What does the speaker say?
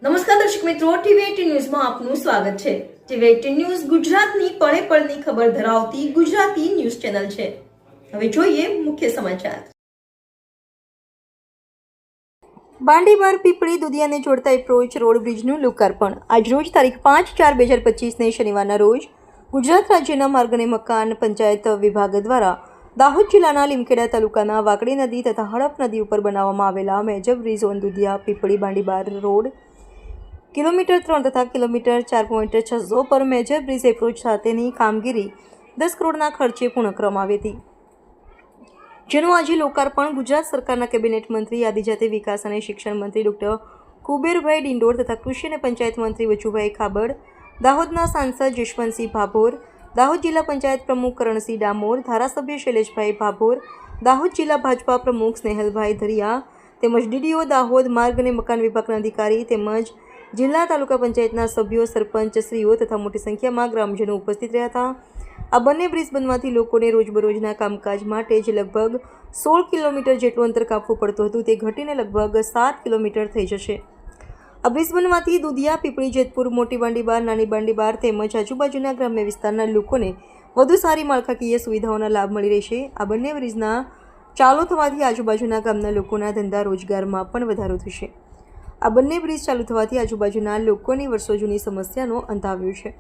નમસ્કાર દર્શક મિત્રો, ટીવી18 ન્યૂઝમાં આપનું સ્વાગત છે। ટીવી18 ન્યૂઝ ગુજરાતની પળે પળની ખબર ધરાવતી ગુજરાતી ન્યૂઝ ચેનલ છે। હવે જોઈએ મુખ્ય સમાચાર। બાંડીબાર પીપળી દુધિયાને જોડતા એપ્રોચ રોડ બ્રિજનું લોકાર્પણ આજરોજ તારીખ 5/4/2025ને શનિવારના રોજ ગુજરાત રાજ્યના માર્ગ અને મકાન પંચાયત વિભાગ દ્વારા દાહોદ જિલ્લાના લીમખેડા તાલુકાના વાકડી નદી તથા હડપ નદી ઉપર બનાવવામાં આવેલા major bridge on Dudhiya Pipli Bandibar road kilometre 3 તથા કિલોમીટર 4.600 પર મેજર બ્રિજ એપ્રોચ સાથેની કામગીરી 10 કરોડના ખર્ચે પૂર્ણ કરવામાં આવી હતી, જેનું આજે લોકાર્પણ ગુજરાત સરકારના કેબિનેટ મંત્રી આદિજાતિ વિકાસ અને શિક્ષણ મંત્રી ડોક્ટર કુબેરભાઈ ડિંડોર તથા કૃષિ અને પંચાયત મંત્રી વજુભાઈ ખાબડ, દાહોદના સાંસદ જશવંતસિંહ ભાભોર, દાહોદ જિલ્લા પંચાયત પ્રમુખ કરણસિંહ ડામોર, ધારાસભ્ય શૈલેષભાઈ ભાભોર, દાહોદ જિલ્લા ભાજપા પ્રમુખ સ્નેહલભાઈ ધરિયા તેમજ ડીડીઓ દાહોદ માર્ગ અને મકાન વિભાગના અધિકારી તેમજ જિલ્લા તાલુકા પંચાયતના સભ્યો, સરપંચ શ્રીઓ તથા મોટી સંખ્યામાં ગ્રામજનો ઉપસ્થિત રહ્યા હતા। આ બંને બ્રિજ બનવાથી લોકોને રોજબરોજના કામકાજ માટે જે લગભગ 16 કિલોમીટર જેટલું અંતર કાપવું પડતું હતું તે ઘટીને લગભગ 7 કિલોમીટર થઈ જશે। આ બ્રિજ બનવાથી દુધિયા, પીપળી, જેતપુર, મોટી બાંડીબાર, નાની બાંડીબાર તેમજ આજુબાજુના ગ્રામ્ય વિસ્તારના લોકોને વધુ સારી માળખાકીય સુવિધાઓના લાભ મળી રહેશે। આ બંને બ્રિજના ચાલુ થવાથી આજુબાજુના ગામના લોકોના ધંધા રોજગારમાં પણ વધારો થશે। આ બંને બ્રિજ ચાલુ થવાથી આજુબાજુના લોકોની વર્ષો જૂની સમસ્યાનો અંત આવ્યો છે।